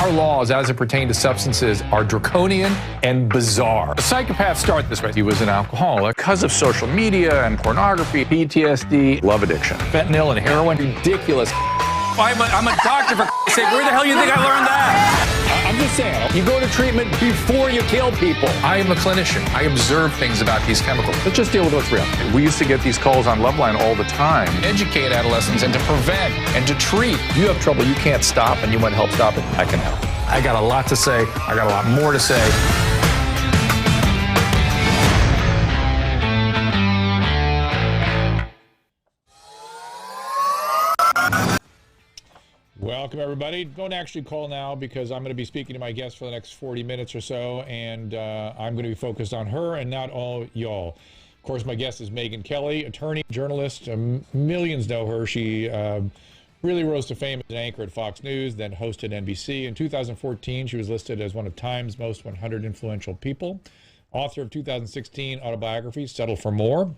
Our laws, as it pertains to substances, are draconian and bizarre. Psychopaths start this way. He was an alcoholic because of social media and pornography, PTSD, love addiction, fentanyl and heroin. Ridiculous. I'm a doctor, for sake. Where the hell do you think I learned that? I'm just saying, you go to treatment before you kill people. I am a clinician. I observe things about these chemicals. Let's just deal with what's real. We used to get these calls on Loveline all the time. Educate adolescents and to prevent and to treat. You have trouble you can't stop and you want help stop it, I can help. I got a lot to say. I got a lot more to say. Welcome, everybody. Don't actually call now because I'm going to be speaking to my guest for the next 40 minutes or so, and I'm going to be focused on her and not all y'all. Of course, my guest is Megyn Kelly, attorney, journalist. Millions know her. She really rose to fame as an anchor at Fox News, then hosted NBC. In 2014, she was listed as one of Time's most 100 influential people, author of 2016 autobiography, Settle for More,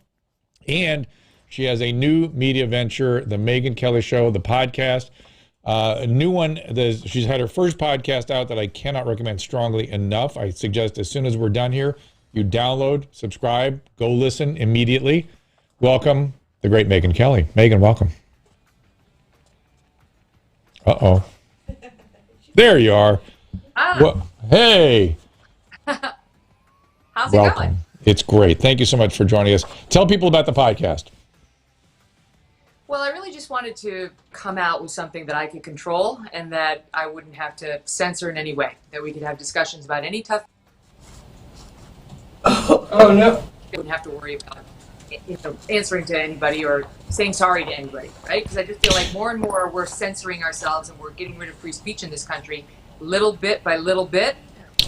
and she has a new media venture, The Megyn Kelly Show, the podcast. A new one, she's had her first podcast out that I cannot recommend strongly enough. I suggest as soon as we're done here, you download, subscribe, go listen immediately. Welcome, the great Megyn Kelly. Megyn, welcome. Uh-oh. There you are. Well, hey. How's it going? It's great. Thank you so much for joining us. Tell people about the podcast. Well, I really just wanted to come out with something that I could control and that I wouldn't have to censor in any way, that we could have discussions about any tough... Oh, no. I wouldn't have to worry about answering to anybody or saying sorry to anybody, right? Because I just feel like more and more we're censoring ourselves and we're getting rid of free speech in this country, little bit by little bit.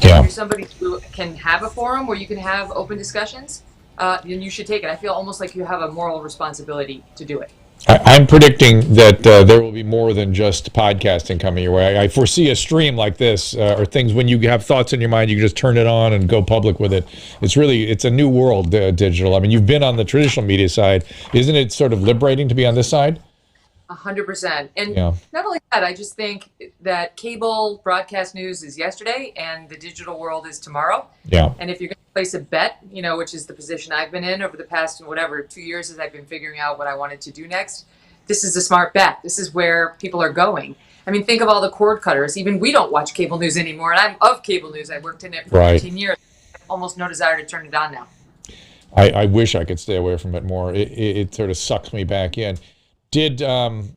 And if you're somebody who can have a forum where you can have open discussions, then you should take it. I feel almost like you have a moral responsibility to do it. I'm predicting that there will be more than just podcasting coming your way. I foresee a stream like this, or things when you have thoughts in your mind, you can just turn it on and go public with it. It's a new world, digital. I mean, you've been on the traditional media side. Isn't it sort of liberating to be on this side? 100%. And not only that, I just think that cable broadcast news is yesterday and the digital world is tomorrow. Yeah. And if you're going to place a bet, which is the position I've been in over the past, 2 years as I've been figuring out what I wanted to do next, this is a smart bet. This is where people are going. I mean, think of all the cord cutters. Even we don't watch cable news anymore. And I'm of cable news. I worked in it for 15 years. Almost no desire to turn it on now. I wish I could stay away from it more. It sort of sucks me back in. Did you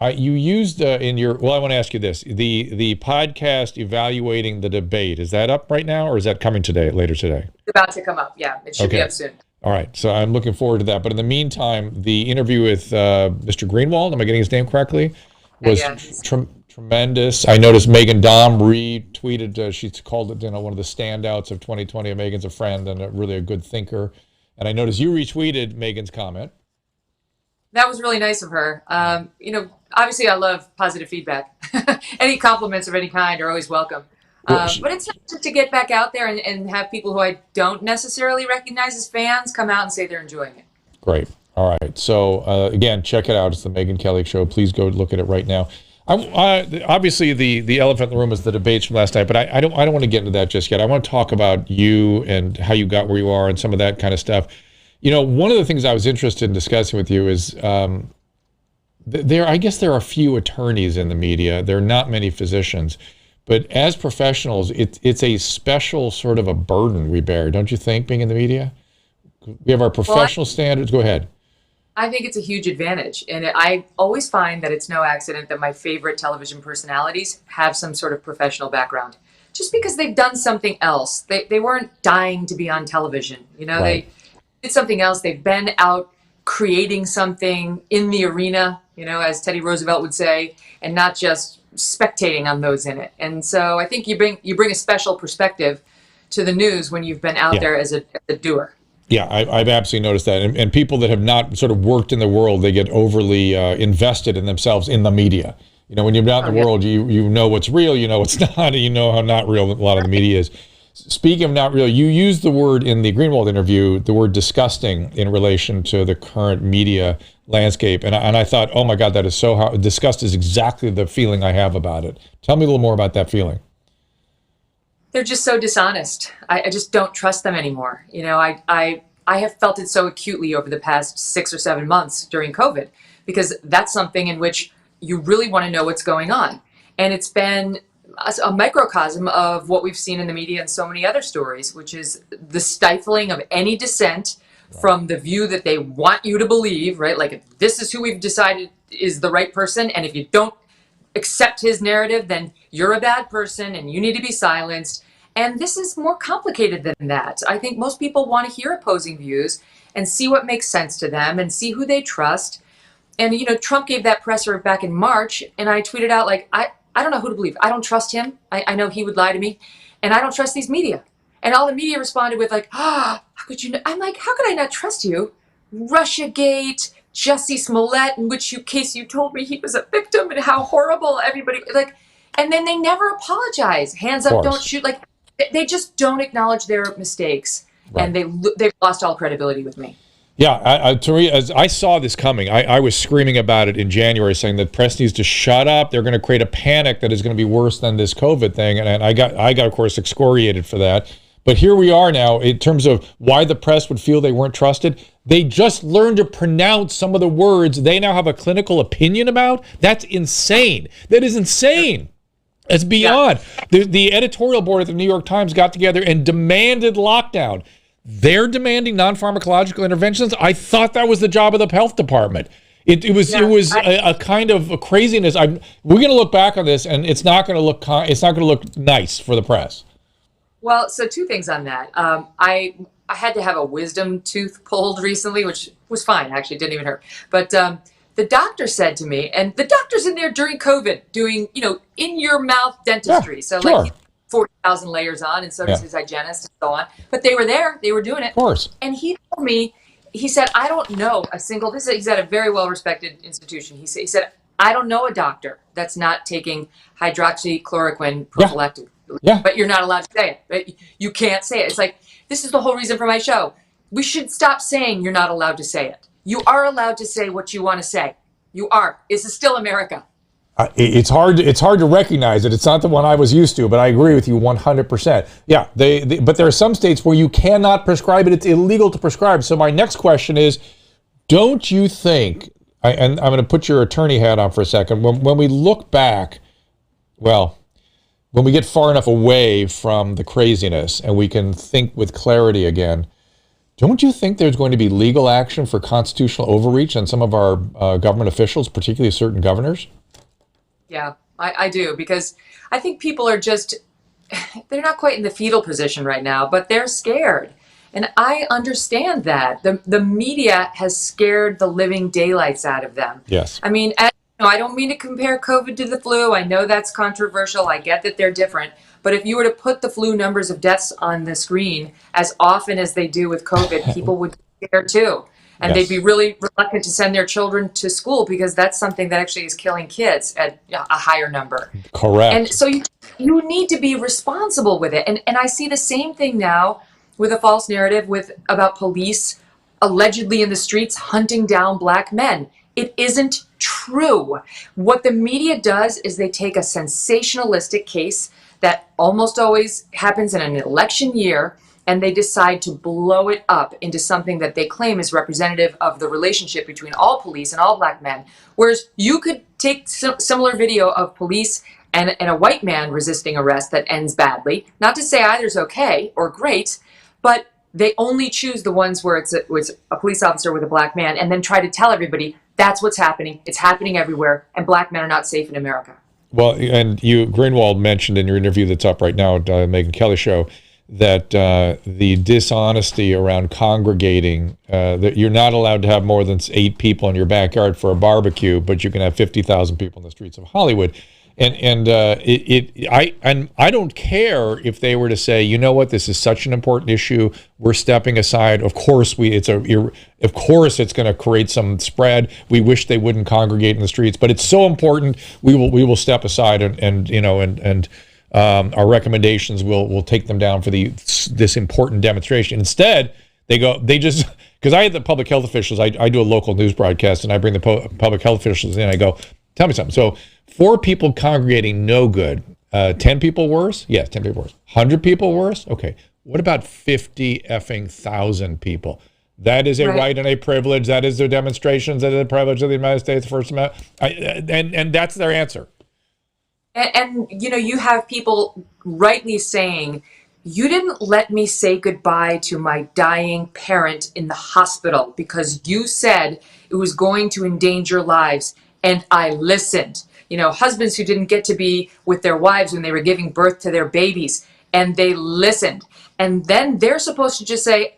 used in your, well, I want to ask you this, the podcast evaluating the debate, is that up right now or is that coming later today? It's about to come up. Yeah, it should be up soon. All right, so I'm looking forward to that. But in the meantime, the interview with Mr. Greenwald, am I getting his name correctly, was tremendous. I noticed Megyn Dom retweeted, she called it one of the standouts of 2020. Megyn's a friend and really a good thinker. And I noticed you retweeted Megyn's comment. That was really nice of her. Obviously I love positive feedback. Any compliments of any kind are always welcome. But it's nice to get back out there and have people who I don't necessarily recognize as fans come out and say they're enjoying it. Great. All right. So again, check it out. It's the Megyn Kelly Show. Please go look at it right now. Obviously, the elephant in the room is the debates from last night, but I don't want to get into that just yet. I want to talk about you and how you got where you are and some of that kind of stuff. One of the things I was interested in discussing with you is I guess there are few attorneys in the media. There are not many physicians. But as professionals, it's a special sort of a burden we bear, don't you think, being in the media? We have our professional standards. Go ahead. I think it's a huge advantage. And I always find that it's no accident that my favorite television personalities have some sort of professional background. Just because they've done something else. They weren't dying to be on television. Right. They did something else. They've been out creating something in the arena, as Teddy Roosevelt would say, and not just spectating on those in it. And so I think you bring a special perspective to the news when you've been out there as a doer. Yeah, I've absolutely noticed that. And people that have not sort of worked in the world, they get overly invested in themselves in the media. When you're out in the world, you know what's real, you know what's not, and you know how not real a lot of the media is. Speaking of not real, you used the word in the Greenwald interview, the word disgusting in relation to the current media landscape. And I thought, oh my God, that is so disgust is exactly the feeling I have about it. Tell me a little more about that feeling. They're just so dishonest. I just don't trust them anymore. You know, I have felt it so acutely over the past 6 or 7 months during COVID, because that's something in which you really want to know what's going on. And it's been a microcosm of what we've seen in the media and so many other stories, which is the stifling of any dissent from the view that they want you to believe, right? Like, this is who we've decided is the right person, and if you don't accept his narrative, then you're a bad person and you need to be silenced. And this is more complicated than that. I think most people want to hear opposing views and see what makes sense to them and see who they trust. And, you know, Trump gave that presser back in March, and I tweeted out, like, I don't know who to believe. I don't trust him. I know he would lie to me, and I don't trust these media. And all the media responded with, like, how could you know? I'm like, how could I not trust you? Russiagate, Jussie Smollett, in which case you told me he was a victim and how horrible everybody, like, and then they never apologize. Hands up, don't shoot. Like, they just don't acknowledge their mistakes, and they've lost all credibility with me. Yeah, Tori, as I saw this coming, I was screaming about it in January, saying that press needs to shut up. They're going to create a panic that is going to be worse than this COVID thing, and I got of course excoriated for that. But here we are now in terms of why the press would feel they weren't trusted. They just learned to pronounce some of the words they now have a clinical opinion about. That's insane. That is insane. It's beyond. Yeah. The editorial board at the New York Times got together and demanded lockdown. They're demanding non-pharmacological interventions. I thought that was the job of the health department. It was a kind of a craziness. We're going to look back on this, and it's not going to look nice for the press. Well, so 2 things on that. I had to have a wisdom tooth pulled recently, which was fine. Actually, it didn't even hurt. But the doctor said to me, and the doctor's in there during COVID doing, you know, in your mouth dentistry. Yeah, so sure. like 40,000 layers on, and so does his hygienist and so on. But they were there, they were doing it. Of course. And he told me, he said, I don't know a single, he's at a very well-respected institution. He said, I don't know a doctor that's not taking hydroxychloroquine prophylactic. Yeah. But you're not allowed to say it. Right? You can't say it. It's like, this is the whole reason for my show. We should stop saying you're not allowed to say it. You are allowed to say what you want to say. You are. This is still America. It's hard to recognize it. It's not the one I was used to, but I agree with you 100%. Yeah, but there are some states where you cannot prescribe it. It's illegal to prescribe. So my next question is, don't you think, and I'm going to put your attorney hat on for a second, when we look back, well, when we get far enough away from the craziness and we can think with clarity again, don't you think there's going to be legal action for constitutional overreach on some of our government officials, particularly certain governors? Yeah, I do, because I think people are just, they're not quite in the fetal position right now, but they're scared. And I understand that. The media has scared the living daylights out of them. Yes. I mean, I don't mean to compare COVID to the flu. I know that's controversial. I get that they're different. But if you were to put the flu numbers of deaths on the screen as often as they do with COVID, people would be scared too. And they'd be really reluctant to send their children to school, because that's something that actually is killing kids at a higher number. Correct. And so you need to be responsible with it. And I see the same thing now with a false narrative about police allegedly in the streets hunting down black men. It isn't true. What the media does is they take a sensationalistic case that almost always happens in an election year, and they decide to blow it up into something that they claim is representative of the relationship between all police and all black men. Whereas you could take similar video of police and a white man resisting arrest that ends badly. Not to say either's okay or great, but they only choose the ones where it's a police officer with a black man, and then try to tell everybody that's what's happening. It's happening everywhere, and black men are not safe in America. Well, and Greenwald mentioned in your interview that's up right now, Megyn Kelly show, that the dishonesty around congregating, that you're not allowed to have more than 8 people in your backyard for a barbecue, but you can have 50,000 people in the streets of Hollywood. And I don't care if they were to say, you know what, this is such an important issue, we're stepping aside. Of course it's going to create some spread. We wish they wouldn't congregate in the streets, but it's so important. We will step aside and our recommendations will take them down for this important demonstration. Instead, Because I had the public health officials, I do a local news broadcast, and I bring the public health officials in. I go, tell me something. So 4 people congregating, no good. 10 people worse? Yes, 10 people worse. 100 people worse? Okay. What about 50 effing thousand people? That is a right and a privilege. That is their demonstrations. That is a privilege of the United States First Amendment. And that's their answer. And you have people rightly saying, you didn't let me say goodbye to my dying parent in the hospital because you said it was going to endanger lives. And I listened. Husbands who didn't get to be with their wives when they were giving birth to their babies, and they listened. And then they're supposed to just say,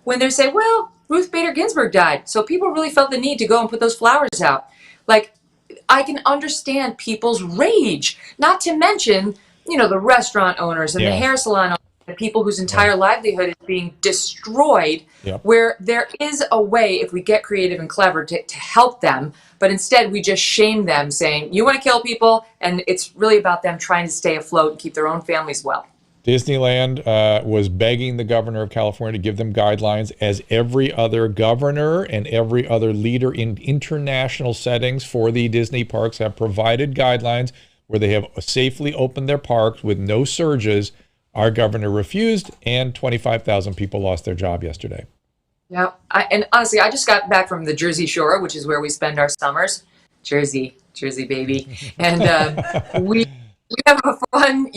when they say, well, Ruth Bader Ginsburg died, so people really felt the need to go and put those flowers out. Like, I can understand people's rage, not to mention, the restaurant owners and the hair salon owners, the people whose entire livelihood is being destroyed, where there is a way, if we get creative and clever, to help them. But instead, we just shame them, saying, you want to kill people, and it's really about them trying to stay afloat and keep their own families well. Disneyland was begging the governor of California to give them guidelines, as every other governor and every other leader in international settings for the Disney parks have provided guidelines where they have safely opened their parks with no surges. Our governor refused, and 25,000 people lost their job yesterday. Yeah, and honestly, I just got back from the Jersey Shore, which is where we spend our summers. Jersey baby. And we have a fun,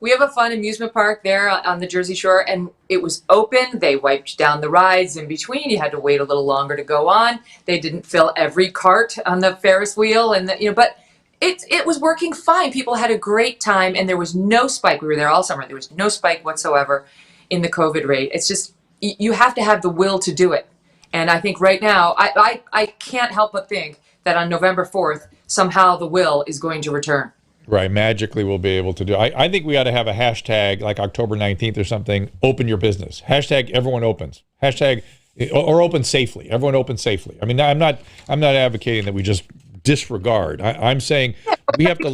we have a fun amusement park there on the Jersey Shore, and it was open. They wiped down the rides in between. You had to wait a little longer to go on. They didn't fill every cart on the Ferris wheel, and but it was working fine. People had a great time, and there was no spike. We were there all summer. There was no spike whatsoever in the COVID rate. It's just, you have to have the will to do it. And I think right now, I can't help but think that on November 4th, somehow the will is going to return. Right, magically we'll be able to do. I think we ought to have a hashtag like October 19th or something. Open your business. Hashtag everyone opens. Hashtag or open safely. Everyone open safely. I mean, I'm not advocating that we just disregard. I'm saying we have to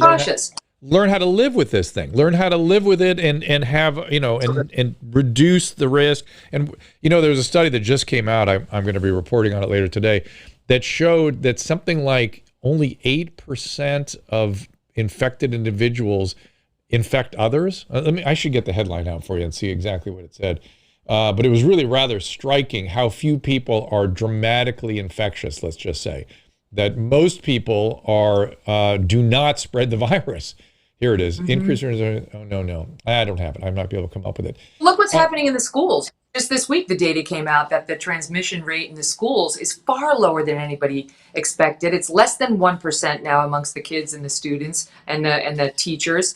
learn how to live with this thing. Learn how to live with it and have and reduce the risk. And there's a study that just came out. I'm going to be reporting on it later today, that showed that something like only 8% of infected individuals infect others. I should get the headline out for you and see exactly what it said. But it was really rather striking how few people are dramatically infectious, let's just say. That most people do not spread the virus. Here it is. Increase. Oh, no. I don't have it. I might be able to come up with it. Look what's happening in the schools. Just this week, the data came out that the transmission rate in the schools is far lower than anybody expected. It's less than 1% now amongst the kids and the students and the teachers.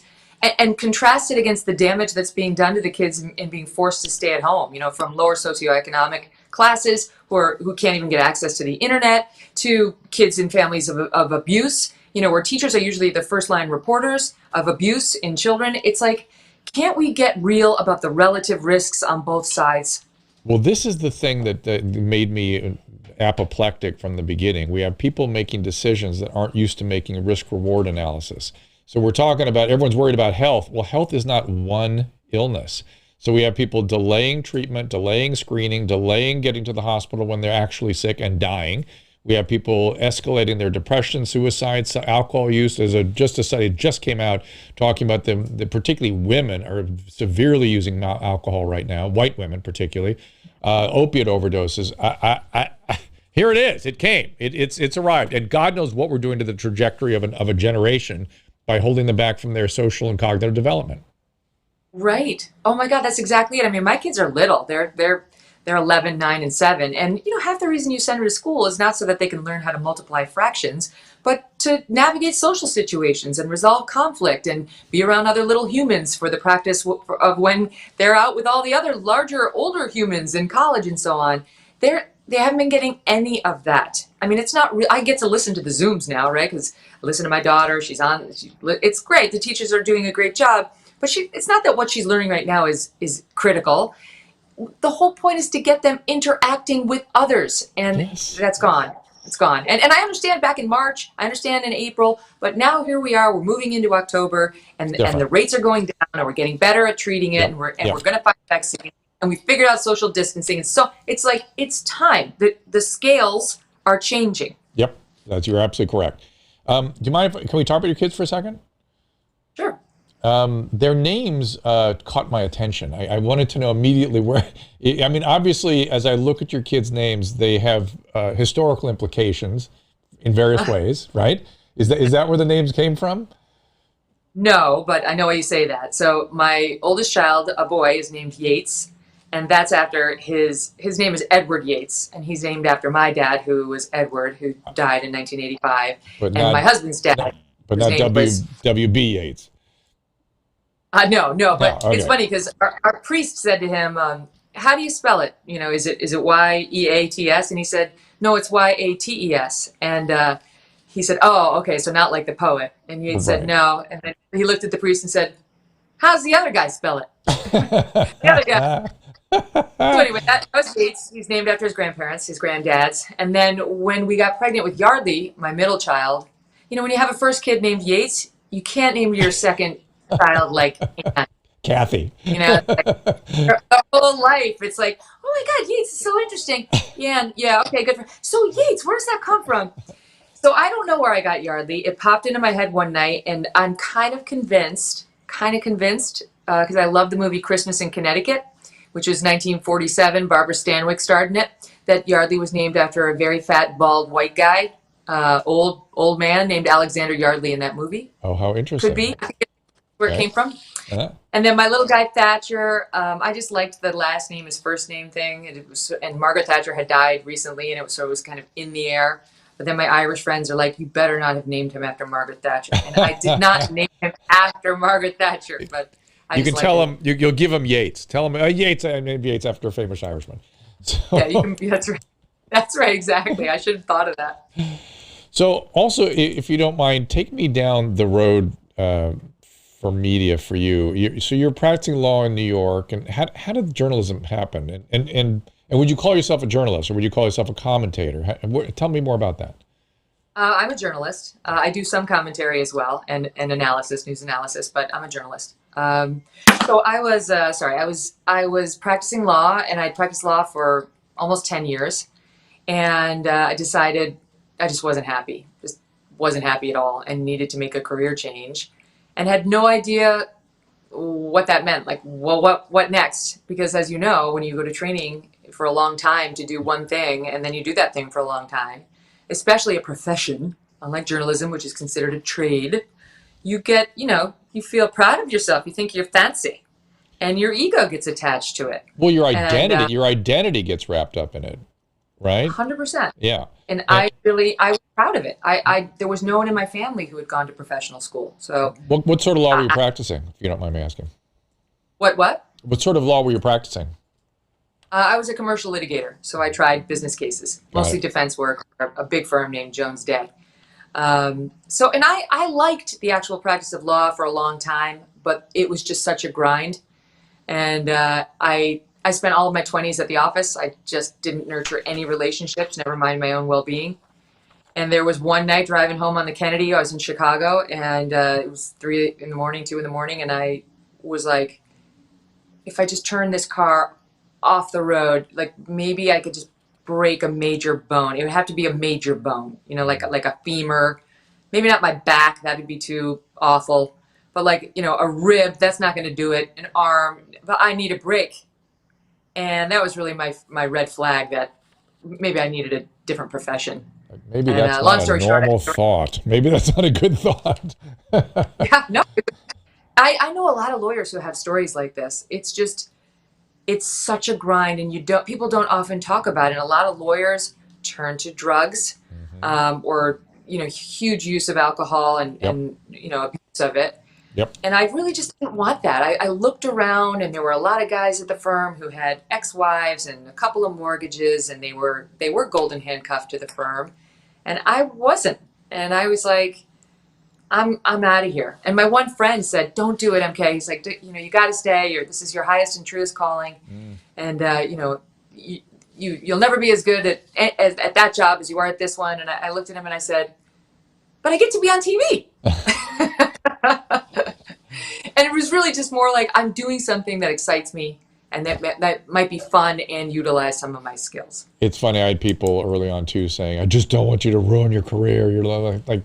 And contrast it against the damage that's being done to the kids in being forced to stay at home, from lower socioeconomic classes who can't even get access to the internet, to kids in families of abuse, where teachers are usually the first line reporters of abuse in children. It's like, can't we get real about the relative risks on both sides? Well, this is the thing that made me apoplectic from the beginning. We have people making decisions that aren't used to making a risk-reward analysis. So we're talking about, everyone's worried about health. Well, health is not one illness. So we have people delaying treatment, delaying screening, delaying getting to the hospital when they're actually sick and dying. We have people escalating their depression, suicides, alcohol use. There's just a study that just came out talking about the particularly women are severely using alcohol right now, white women particularly, opiate overdoses. Here it is. It came. It's arrived. And God knows what we're doing to the trajectory of a generation by holding them back from their social and cognitive development. Right. Oh my God, that's exactly it. I mean, my kids are little. They're 11, 9, and 7. And, half the reason you send them to school is not so that they can learn how to multiply fractions, but to navigate social situations and resolve conflict and be around other little humans for the practice of when they're out with all the other larger, older humans in college and so on. They haven't been getting any of that. I mean, it's not real. I get to listen to the Zooms now, right? Because I listen to my daughter. She's on. It's great. The teachers are doing a great job. But it's not that what she's learning right now is critical. The whole point is to get them interacting with others, and that's gone. It's gone. And I understand back in March, I understand in April, but now here we are. We're moving into October, and the rates are going down, and we're getting better at treating it, and we're going to find a vaccine, and we figured out social distancing. And so it's like, it's time. The scales are changing. Yep, you're absolutely correct. Do you mind can we talk about your kids for a second? Sure. Their names caught my attention. I wanted to know immediately where, I mean, obviously, as I look at your kids' names, they have historical implications in various ways, right? Is that where the names came from? No, but I know why you say that. So my oldest child, a boy, is named Yates, and that's after his name is Edward Yates, and he's named after my dad, who was Edward, who died in 1985, But and not, my husband's dad. but his not name was- W.B. Yates. No, but okay. it's funny because our priest said to him, how do you spell it? You know, is it Yeats? And he said, no, it's Yates. And he said, oh, okay, so not like the poet. And Yates said, no. And then he looked at the priest and said, how's the other guy spell it? The other guy. So anyway, that was Yates. He's named after his grandparents, his granddads. And then when we got pregnant with Yardley, my middle child, you know, when you have a first kid named Yates, you can't name your second child like Anne. Kathy. You know, like, their whole life. It's like, oh my God, Yates is so interesting. Yeah, okay, good. So Yates, where does that come from? So I don't know where I got Yardley. It popped into my head one night, and I'm kind of convinced, because I love the movie Christmas in Connecticut, which was 1947. Barbara Stanwyck starred in it. That Yardley was named after a very fat, bald, white guy, old man named Alexander Yardley in that movie. Oh, how interesting. Could be where it came from. Uh-huh. And then my little guy Thatcher, I just liked the last name, his first name thing. And Margaret Thatcher had died recently, and it was kind of in the air. But then my Irish friends are like, you better not have named him after Margaret Thatcher. And I did not name him after Margaret Thatcher. But I you just can tell liked him, you'll give him Yates. Tell him, Yates, I named Yates after a famous Irishman. So, Yeah, you can, that's right. That's right, exactly. I should have thought of that. So also, if you don't mind, take me down the road for media for you. So you're practicing law in New York, and how did journalism happen? And would you call yourself a journalist, or would you call yourself a commentator? Tell me more about that. I'm a journalist. I do some commentary as well, and analysis, news analysis, but I'm a journalist. So I was practicing law, and I'd practiced law for almost 10 years. And I decided I just wasn't happy at all, and needed to make a career change, and had no idea what that meant. Like, well, what next? Because as you know, when you go to training for a long time to do one thing, and then you do that thing for a long time, especially a profession, unlike journalism, which is considered a trade, you get, you feel proud of yourself. You think you're fancy, and your ego gets attached to it. Well, your identity gets wrapped up in it, right? 100%. Yeah. And I was proud of it. There was no one in my family who had gone to professional school. So what sort of law were you practicing, if you don't mind me asking? What? What sort of law were you practicing? I was a commercial litigator, so I tried business cases, mostly defense work for a big firm named Jones Day. And I liked the actual practice of law for a long time, but it was just such a grind. And I spent all of my 20s at the office. I just didn't nurture any relationships, never mind my own well-being. And there was one night driving home on the Kennedy. I was in Chicago, and it was 2 in the morning, and I was like, if I just turn this car off the road, like maybe I could just break a major bone. It would have to be a major bone, like a femur, maybe not my back, that would be too awful, but like, a rib, that's not going to do it, an arm, but I need a break. And that was really my red flag that maybe I needed a different profession. Maybe that's not a normal thought. Maybe that's not a good thought. Yeah, no. I know a lot of lawyers who have stories like this. It's such a grind, and people don't often talk about it. And a lot of lawyers turn to drugs, or huge use of alcohol and abuse of it. Yep. And I really just didn't want that. I looked around, and there were a lot of guys at the firm who had ex-wives and a couple of mortgages, and they were golden handcuffed to the firm, and I wasn't. And I was like, I'm out of here. And my one friend said, "Don't do it, MK." He's like, you got to stay. This is your highest and truest calling, and you'll never be as good at that job as you are at this one. And I looked at him and I said, "But I get to be on TV." And it was really just more like, I'm doing something that excites me, and that might be fun and utilize some of my skills. It's funny. I had people early on too saying, "I just don't want you to ruin your career." You're like,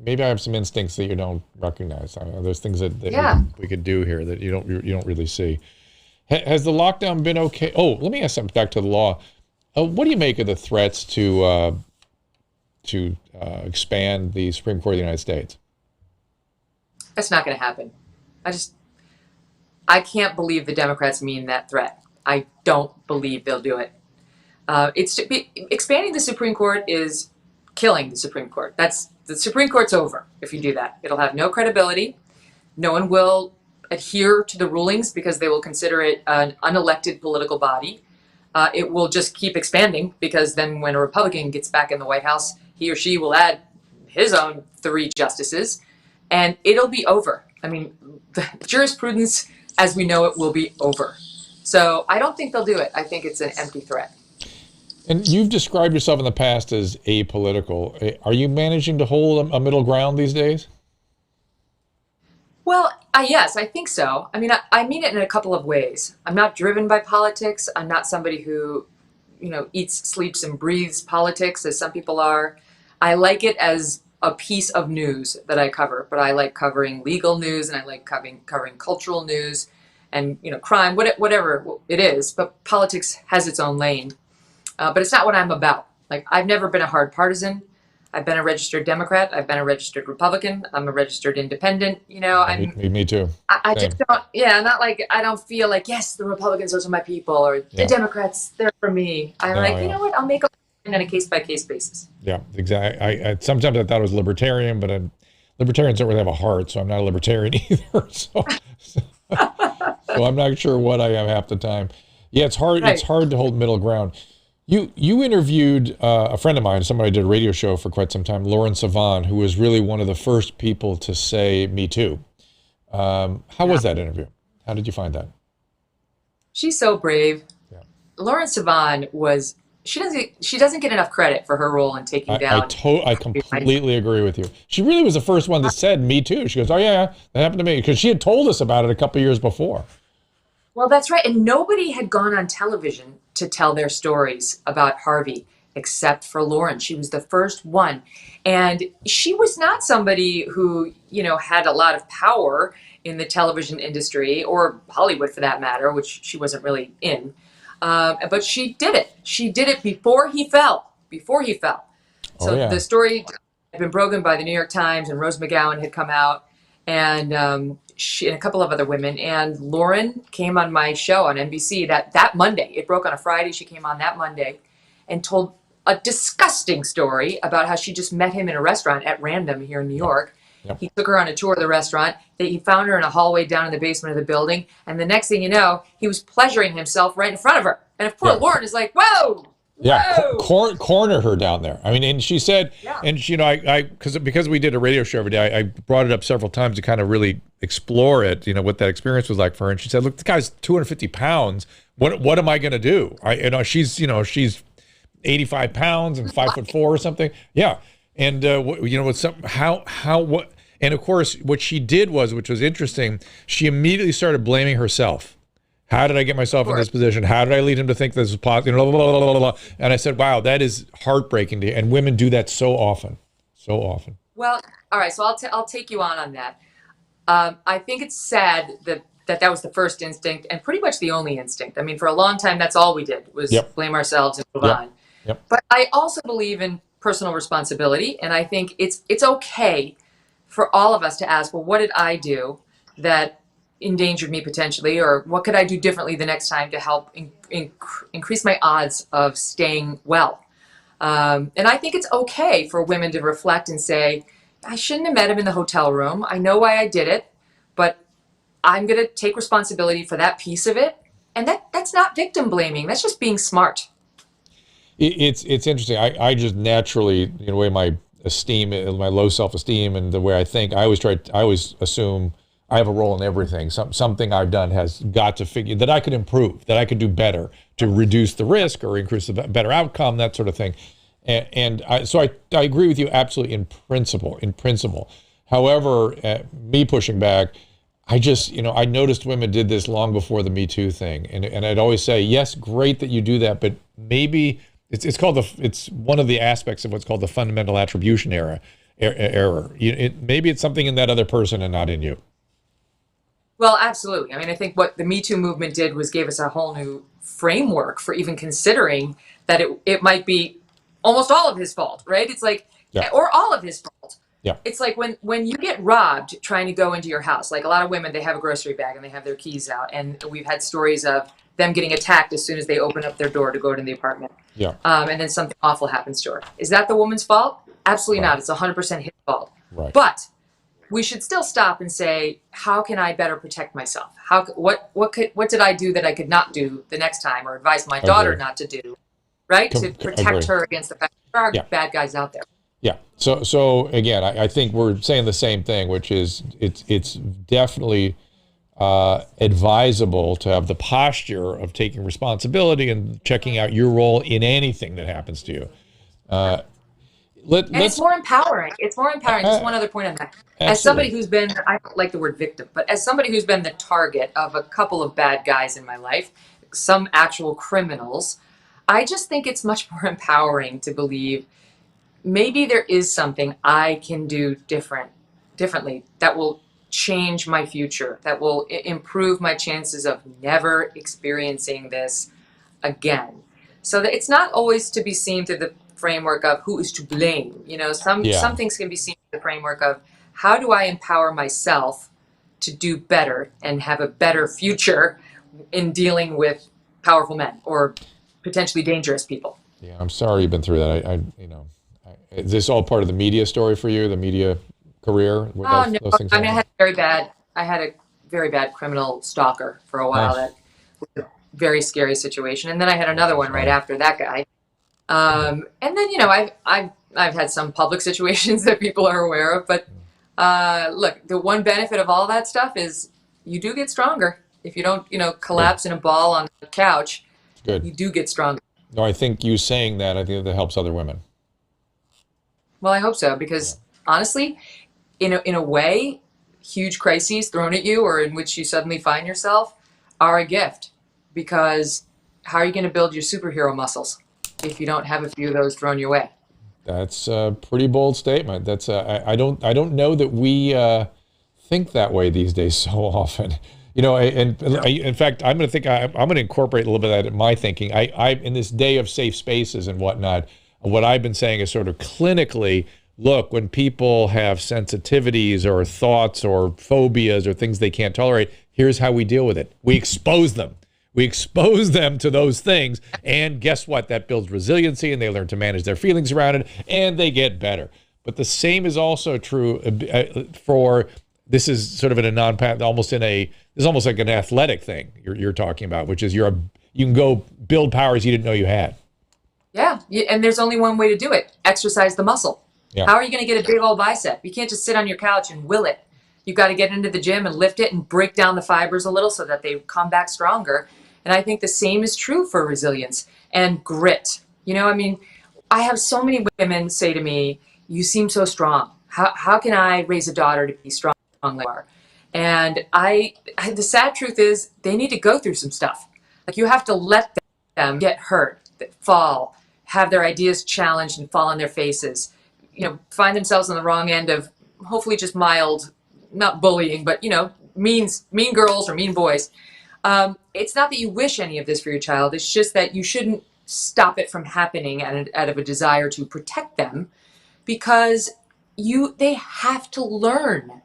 maybe I have some instincts that you don't recognize. I know there's things that we could do here that you don't really see. Has the lockdown been okay? Oh, let me ask something back to the law. What do you make of the threats to expand the Supreme Court of the United States? That's not going to happen. I can't believe the Democrats mean that threat. I don't believe they'll do it. Expanding the Supreme Court is killing the Supreme Court. The Supreme Court's over if you do that. It'll have no credibility. No one will adhere to the rulings because they will consider it an unelected political body. It will just keep expanding because then when a Republican gets back in the White House, he or she will add his own 3 justices, and it'll be over. I mean, the jurisprudence as we know it will be over. So I don't think they'll do it. I think it's an empty threat. And you've described yourself in the past as apolitical. Are you managing to hold a middle ground these days? Well, yes, I think so. I mean, I mean it in a couple of ways. I'm not driven by politics. I'm not somebody who, eats, sleeps, and breathes politics as some people are. I like it as a piece of news that I cover, but I like covering legal news and I like covering cultural news and, crime, whatever it is. But politics has its own lane. But it's not what I'm about. Like, I've never been a hard partisan. I've been a registered Democrat. I've been a registered Republican. I'm a registered independent. Me too. I just don't. Yeah, not like I don't feel like yes, the Republicans those are my people, or the Democrats they're for me. I'm you know what? I'll make a on a case by case basis. Yeah, exactly. I sometimes I thought I was libertarian, but libertarians don't really have a heart, so I'm not a libertarian either. So I'm not sure what I am half the time. Yeah, it's hard. Right. It's hard to hold middle ground. You interviewed a friend of mine, somebody I did a radio show for quite some time, Lauren Sivan, who was really one of the first people to say "Me Too." How was that interview? How did you find that? She's so brave. Yeah. Lauren Sivan was. She doesn't get enough credit for her role in taking down. I completely agree with you. She really was the first one that said "Me Too." She goes, "Oh yeah, that happened to me," because she had told us about it a couple of years before. Well, that's right, and nobody had gone on television to tell their stories about Harvey except for Lauren. She was the first one. And she was not somebody who, had a lot of power in the television industry or Hollywood for that matter, which she wasn't really in. But she did it. She did it before he fell. So the story had been broken by the New York Times, and Rose McGowan had come out, and she and a couple of other women, and Lauren came on my show on NBC that Monday. It broke on a Friday. She came on that Monday and told a disgusting story about how she just met him in a restaurant at random here in New York. Yep. He took her on a tour of the restaurant. He found her in a hallway down in the basement of the building. And the next thing you know, he was pleasuring himself right in front of her. And poor Lauren is like, whoa. Yeah, corner her down there. I mean, and she said, and because we did a radio show every day, I brought it up several times to kind of really explore it, what that experience was like for her. And she said, look, this guy's 250 pounds. What am I going to do? She's 85 pounds and 5'4" or something. Yeah. And, and of course, what she did which was interesting, she immediately started blaming herself. How did I get myself in this position? How did I lead him to think this was possible? Blah, blah, blah, blah, blah. And I said, wow, that is heartbreaking. And women do that so often. Well, all right. So I'll take you on that. I think it's sad that was the first instinct and pretty much the only instinct. I mean, for a long time, that's all we did was blame ourselves and move on. Yep. But I also believe in personal responsibility. And I think it's okay for all of us to ask, well, what did I do that endangered me potentially, or what could I do differently the next time to help increase my odds of staying well? And I think it's okay for women to reflect and say, I shouldn't have met him in the hotel room. I know why I did it, but I'm going to take responsibility for that piece of it. And that's not victim blaming. That's just being smart. It's interesting. I just naturally, in the way my low self-esteem and the way I think, I always assume I have a role in everything. Something I've done has got to figure that I could improve, that I could do better to reduce the risk or increase the better outcome, that sort of thing. So I agree with you absolutely in principle. However, me pushing back, I just, I noticed women did this long before the Me Too thing. And I'd always say, yes, great that you do that, but maybe it's one of the aspects of what's called the fundamental attribution error. Maybe it's something in that other person and not in you. Well, absolutely. I mean, I think what the Me Too movement did was gave us a whole new framework for even considering that it might be almost all of his fault, right? It's like, Yeah. or all of his fault. Yeah. It's like when you get robbed trying to go into your house, like a lot of women, they have a grocery bag and they have their keys out. And we've had stories of them getting attacked as soon as they open up their door to go to the apartment. Yeah. And then something awful happens to her. Is that the woman's fault? Absolutely Right. not. It's 100% his fault. Right. But we should still stop and say, how can I better protect myself? What did I do that I could not do the next time, or advise my daughter not to do, right? To protect her against the fact that there are bad guys out there. Yeah. So again, I think we're saying the same thing, which is it's definitely advisable to have the posture of taking responsibility and checking out your role in anything that happens to you. It's more empowering. It's more empowering. Just one other point on that. Absolutely. As somebody who's been, I don't like the word victim, but as somebody who's been the target of a couple of bad guys in my life, some actual criminals, I just think it's much more empowering to believe maybe there is something I can do differently that will change my future, that will improve my chances of never experiencing this again. So that it's not always to be seen through the framework of who is to blame. Some things can be seen through the framework of how do I empower myself to do better and have a better future in dealing with powerful men or potentially dangerous people. Yeah, I'm sorry you've been through that. Is this all part of the media story for you, the media career? Oh, no. I mean, I had a very bad criminal stalker for a while. That was a very scary situation. And then I had another one right after that guy. And then, I've had some public situations that people are aware of, but look, the one benefit of all that stuff is you do get stronger. If you don't, collapse in a ball on the couch, Good. You do get stronger. No, I think you saying that, I think that helps other women. Well, I hope so, because honestly, in a way, huge crises thrown at you or in which you suddenly find yourself are a gift, because how are you going to build your superhero muscles if you don't have a few of those thrown your way? That's a pretty bold statement. That's I don't know that we think that way these days so often. In fact, I'm going to incorporate a little bit of that in my thinking. I in this day of safe spaces and whatnot, what I've been saying is sort of clinically, look, when people have sensitivities or thoughts or phobias or things they can't tolerate, here's how we deal with it. We expose them. We expose them to those things, and guess what? That builds resiliency, and they learn to manage their feelings around it, and they get better. But the same is also true for, this is sort of in a non-path, this is almost like an athletic thing you're talking about, which is you can go build powers you didn't know you had. Yeah, and there's only one way to do it: exercise the muscle. Yeah. How are you going to get a big old bicep? You can't just sit on your couch and will it. You've got to get into the gym and lift it and break down the fibers a little so that they come back stronger. And I think the same is true for resilience and grit. I have so many women say to me, you seem so strong. How can I raise a daughter to be strong like you are? And the sad truth is they need to go through some stuff. Like, you have to let them get hurt, fall, have their ideas challenged and fall on their faces, find themselves on the wrong end of hopefully just mild, not bullying, but, mean girls or mean boys. It's not that you wish any of this for your child. It's just that you shouldn't stop it from happening out of a desire to protect them, because they have to learn.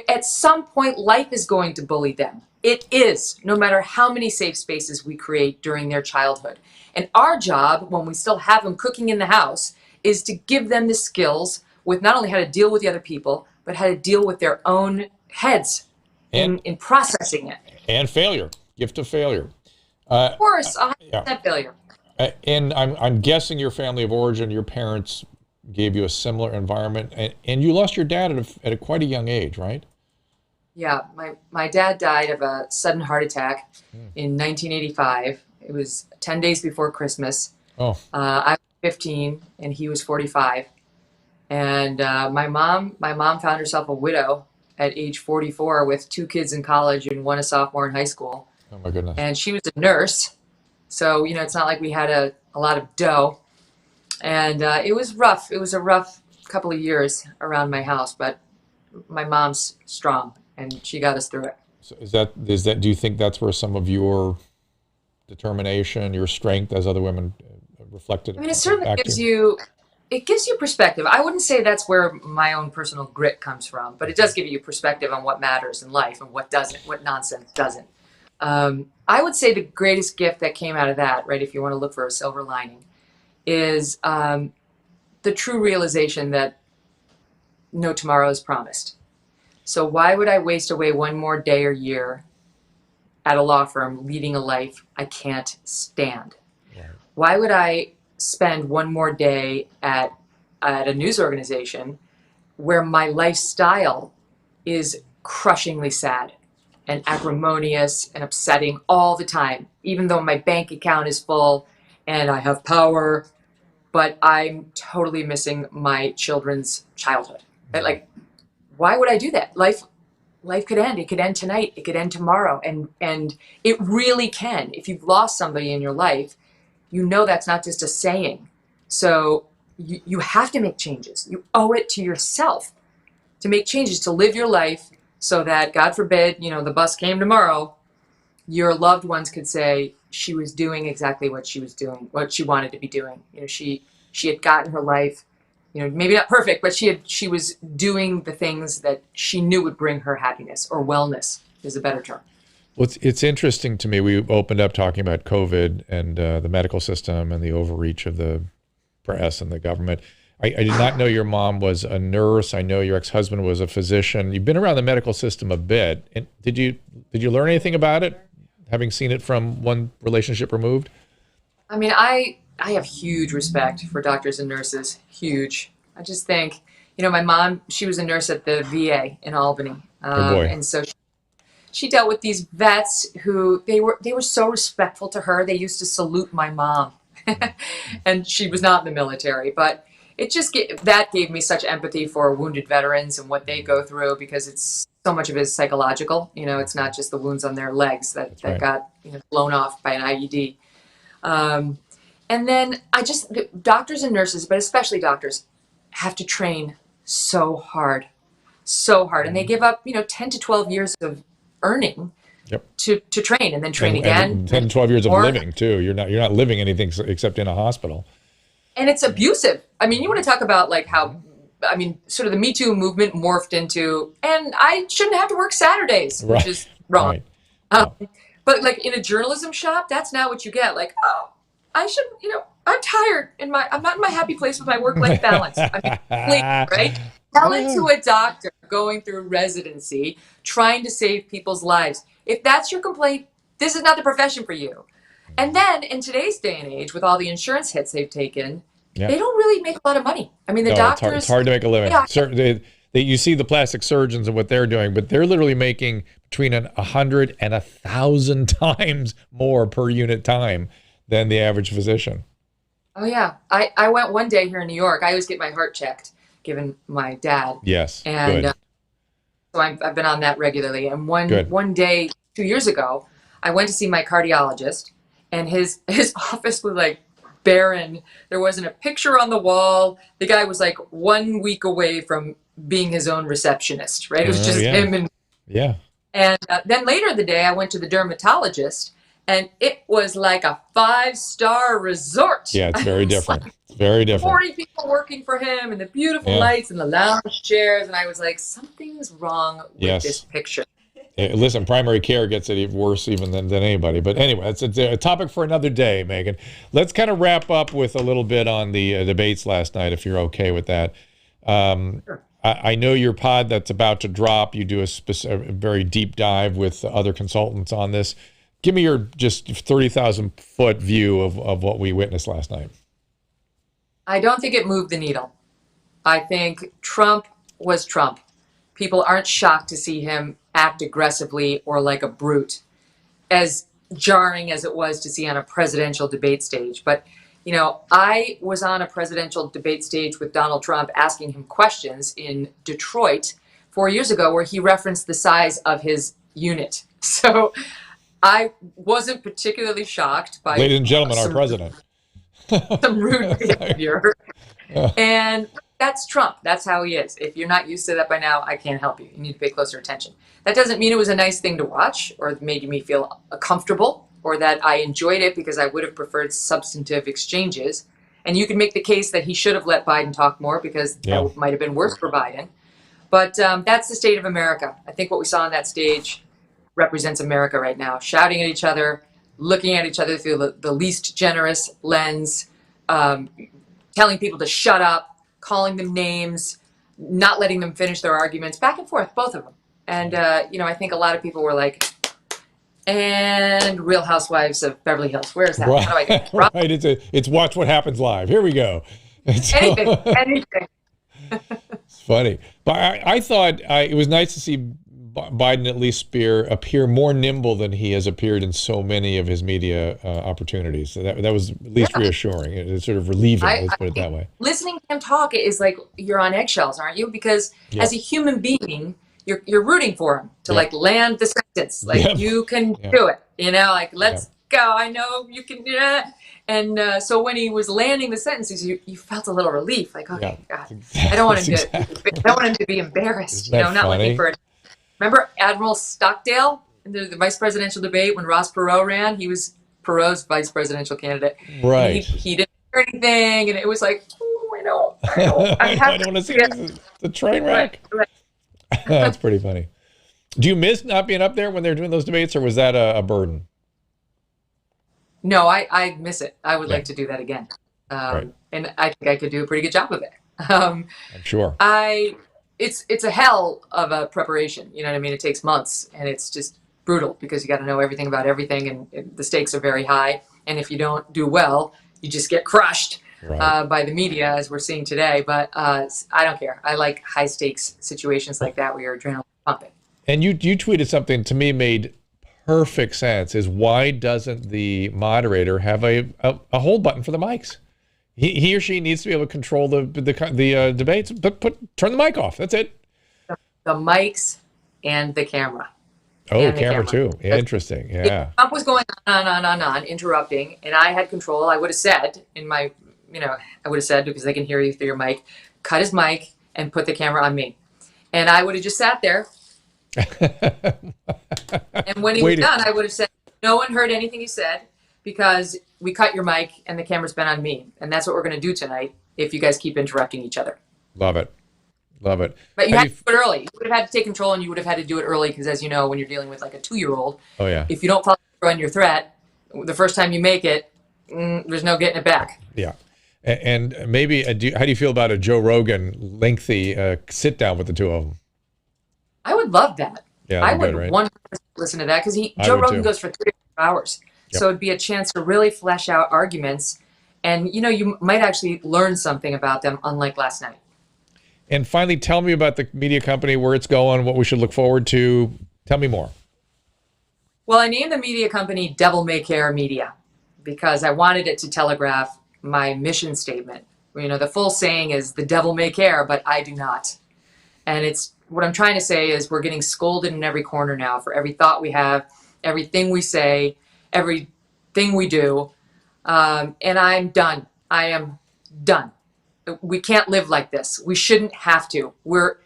At some point, life is going to bully them. It is, no matter how many safe spaces we create during their childhood. And our job, when we still have them cooking in the house, is to give them the skills with not only how to deal with the other people, but how to deal with their own heads in processing it. And failure, gift of failure. Of course, 100% failure. And I'm guessing your family of origin, your parents gave you a similar environment, and you lost your dad at quite a young age, right? Yeah, my dad died of a sudden heart attack in 1985. It was 10 days before Christmas. Oh. I was 15 and he was 45. And my mom found herself a widow at age 44 with 2 kids in college and one a sophomore in high school. Oh my goodness. And she was a nurse. So, it's not like we had a lot of dough. And it was rough. It was a rough couple of years around my house, but my mom's strong and she got us through it. So do you think that's where some of your determination, your strength as other women reflected? I mean, it certainly gives you perspective. I wouldn't say that's where my own personal grit comes from, but it does give you perspective on what matters in life and what doesn't, what nonsense doesn't. I would say the greatest gift that came out of that, right, if you want to look for a silver lining, is the true realization that no tomorrow is promised. So why would I waste away one more day or year at a law firm leading a life I can't stand? Right. Why would I spend one more day at a news organization where my lifestyle is crushingly sad and acrimonious and upsetting all the time, even though my bank account is full and I have power, but I'm totally missing my children's childhood. Like, why would I do that? Life could end. It could end tonight. It could end tomorrow. And it really can. If you've lost somebody in your life, that's not just a saying. So you have to make changes. You owe it to yourself to make changes, to live your life so that, God forbid, the bus came tomorrow, your loved ones could say she was doing exactly what she was doing, what she wanted to be doing. She had gotten her life, maybe not perfect, but she was doing the things that she knew would bring her happiness, or wellness is a better term. Well, it's interesting to me. We opened up talking about COVID and the medical system and the overreach of the press and the government. I did not know your mom was a nurse. I know your ex-husband was a physician. You've been around the medical system a bit. And did you learn anything about it, having seen it from one relationship removed? I mean, I have huge respect for doctors and nurses. Huge. I just think, my mom, she was a nurse at the VA in Albany. And so she dealt with these vets who they were so respectful to her. They used to salute my mom. And she was not in the military, but that gave me such empathy for wounded veterans and what they go through, because it's so much of it is psychological. It's not just the wounds on their legs that got blown off by an IED. And then doctors and nurses, but especially doctors, have to train so hard. And they give up 10 to 12 years of earning to train, and then train again. And 10 to 12 years of living too. You're not living anything except in a hospital. And it's abusive. I mean, you want to talk about sort of the Me Too movement morphed into, and I shouldn't have to work Saturdays, which is wrong. Right. But like in a journalism shop, that's now what you get. Like, oh, I shouldn't, I'm tired I'm not in my happy place with my work-life balance. Right? Tell it to a doctor going through residency, trying to save people's lives. If that's your complaint, this is not the profession for you. And then in today's day and age, with all the insurance hits they've taken, they don't really make a lot of money. I mean, the doctors... It's hard to make a living. You see the plastic surgeons and what they're doing, but they're literally making between 100 and 1,000 times more per unit time than the average physician. Oh, yeah. I went one day here in New York. I always get my heart checked, given my dad. Yes, and good. So I've been on that regularly. And one day, 2 years ago, I went to see my cardiologist, and his office was like barren. There wasn't a picture on the wall. The guy was like 1 week away from being his own receptionist, right? It was just him and... Yeah. And then later in the day, I went to the dermatologist, and it was like a 5-star resort. Yeah, it's very different. It's very different. 40 people working for him, and the beautiful lights and the lounge chairs. And I was like, something's wrong with this picture. Listen, primary care gets it worse even than anybody. But anyway, it's a topic for another day, Megyn. Let's kind of wrap up with a little bit on the debates last night, if you're okay with that. Sure. I know your pod that's about to drop. You do a very deep dive with other consultants on this. Give me your just 30,000-foot view of what we witnessed last night. I don't think it moved the needle. I think Trump was Trump. People aren't shocked to see him act aggressively or like a brute, as jarring as it was to see on a presidential debate stage. But, I was on a presidential debate stage with Donald Trump asking him questions in Detroit 4 years ago where he referenced the size of his unit. So I wasn't particularly shocked by Ladies and gentlemen, our president. some rude behavior. And that's Trump. That's how he is. If you're not used to that by now, I can't help you. You need to pay closer attention. That doesn't mean it was a nice thing to watch or made me feel comfortable or that I enjoyed it, because I would have preferred substantive exchanges. And you can make the case that he should have let Biden talk more, because that might have been worse for Biden. But that's the state of America. I think what we saw on that stage represents America right now, shouting at each other, looking at each other through the least generous lens, telling people to shut up, calling them names, not letting them finish their arguments, back and forth, both of them. And, I think a lot of people were like, and Real Housewives of Beverly Hills. Where is that? Right. How do I get it? Right. It's Watch What Happens Live. Here we go. Anything. It's funny. But I thought it was nice to see Biden at least appear more nimble than he has appeared in so many of his media opportunities. So that was at least reassuring. It's sort of relieving, let's put it that way. Listening to him talk is like you're on eggshells, aren't you? Because as a human being, you're rooting for him to like land the sentence. Like you can do it, let's go. I know you can. And so when he was landing the sentences, you felt a little relief. Like, okay, God, I don't want him to. I don't want him to be embarrassed. Not looking for it. Remember Admiral Stockdale in the vice presidential debate when Ross Perot ran? He was Perot's vice presidential candidate. Right. He didn't hear anything, and it was like, I know. I don't want to see this. It's a train wreck. Right. That's pretty funny. Do you miss not being up there when they're doing those debates, or was that a burden? No, I miss it. I would like to do that again. And I think I could do a pretty good job of it. I'm sure. It's a hell of a preparation. You know what I mean? It takes months, and it's just brutal because you got to know everything about everything, and the stakes are very high. And if you don't do well, you just get crushed by the media, as we're seeing today. But I don't care. I like high stakes situations like that where your adrenaline pumping. And you tweeted something to me made perfect sense. Is why doesn't the moderator have a hold button for the mics? He or she needs to be able to control the debates, but turn the mic off. That's it. The mics and the camera. Oh, camera too. Yeah, interesting. Yeah. If Trump was going on, interrupting, and I had control, I would have said because they can hear you through your mic, cut his mic and put the camera on me. And I would have just sat there. And when he was done, I would have said, no one heard anything he said, because we cut your mic and the camera's been on me. And that's what we're going to do tonight if you guys keep interrupting each other. Love it. But you had to do it early. You would have had to take control, and you would have had to do it early because, as you know, when you're dealing with like a 2-year-old, if you don't follow through on your threat, the first time you make it, there's no getting it back. Yeah. And maybe, how do you feel about a Joe Rogan lengthy sit down with the two of them? I would love that. Yeah, I would 100% listen to that, because Joe Rogan goes for 3 hours. Yep. So it'd be a chance to really flesh out arguments, and you might actually learn something about them, unlike last night. And finally, tell me about the media company, where it's going, what we should look forward to. Tell me more. Well, I named the media company Devil May Care Media because I wanted it to telegraph my mission statement. The full saying is the devil may care, but I do not. And it's what I'm trying to say is we're getting scolded in every corner now for every thought we have, everything we say, everything we do. And I'm done. I am done. We can't live like this. We shouldn't have to.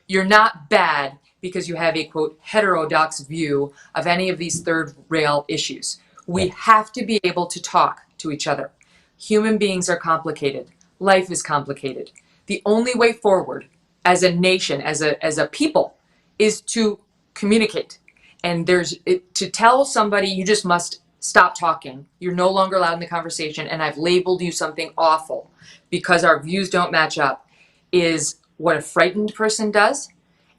You're not bad because you have a, quote, heterodox view of any of these third rail issues. We have to be able to talk to each other. Human beings are complicated. Life is complicated. The only way forward as a nation, as a people, is to communicate. And to tell somebody you just must stop talking. You're no longer allowed in the conversation, and I've labeled you something awful because our views don't match up, is what a frightened person does,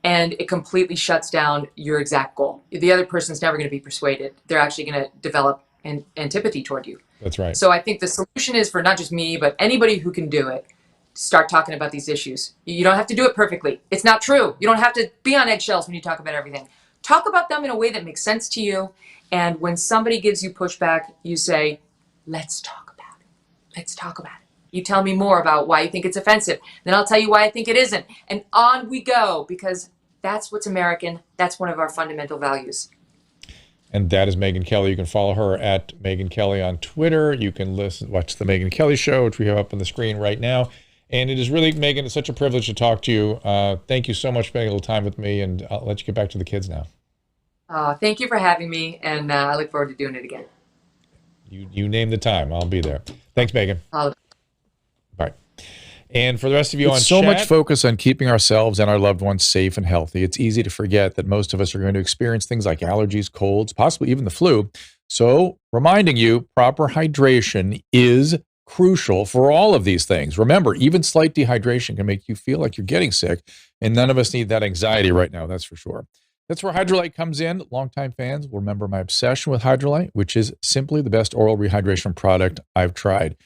and it completely shuts down your exact goal. The other person's never going to be persuaded. They're actually going to develop an antipathy toward you. That's right. So I think the solution is for not just me, but anybody who can do it, start talking about these issues. You don't have to do it perfectly. It's not true. You don't have to be on eggshells when you talk about everything. Talk about them in a way that makes sense to you. And when somebody gives you pushback, you say, let's talk about it. Let's talk about it. You tell me more about why you think it's offensive. Then I'll tell you why I think it isn't. And on we go, because That's what's American. That's one of our fundamental values. And that is Megyn Kelly. You can follow her at Megyn Kelly on Twitter. You can watch the Megyn Kelly Show, which we have up on the screen right now. And it is really, Megyn, it's such a privilege to talk to you. Thank you so much for spending a little time with me, and I'll let you get back to the kids now. Thank you for having me, and I look forward to doing it again. You name the time. I'll be there. Thanks, Megyn. Bye. And for the rest of you on so chat, much focus on keeping ourselves and our loved ones safe and healthy, it's easy to forget that most of us are going to experience things like allergies, colds, possibly even the flu. So reminding you, proper hydration is crucial for all of these things. Remember, even slight dehydration can make you feel like you're getting sick, and none of us need that anxiety right now, that's for sure. That's where Hydrolyte comes in. Longtime fans will remember my obsession with Hydrolyte, which is simply the best oral rehydration product I've tried.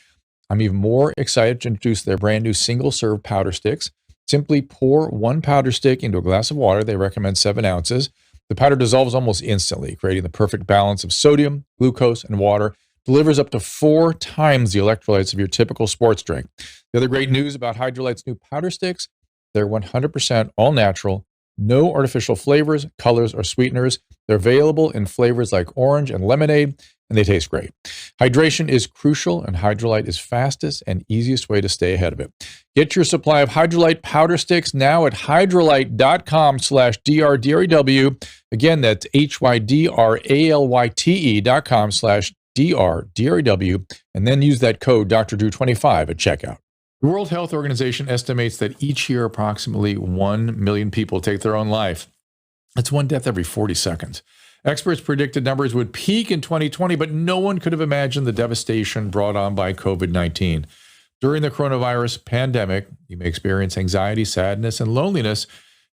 I'm even more excited to introduce their brand new single-serve powder sticks. Simply pour one powder stick into a glass of water. They recommend 7 ounces. The powder dissolves almost instantly, creating the perfect balance of sodium, glucose, and water. Delivers up to 4 times the electrolytes of your typical sports drink. The other great news about Hydrolyte's new powder sticks, they're 100% all natural, no artificial flavors, colors, or sweeteners. They're available in flavors like orange and lemonade, and they taste great. Hydration is crucial, and Hydrolyte is fastest and easiest way to stay ahead of it. Get your supply of Hydrolyte powder sticks now at hydrolyte.com/DRDREW. Again, that's HYDRALYTE.com/DRDREW, and then use that code Dr. Drew 25 at checkout. The World Health Organization estimates that each year approximately 1 million people take their own life. That's 1 death every 40 seconds. Experts predicted numbers would peak in 2020, but no one could have imagined the devastation brought on by COVID-19. During the coronavirus pandemic, you may experience anxiety, sadness, and loneliness.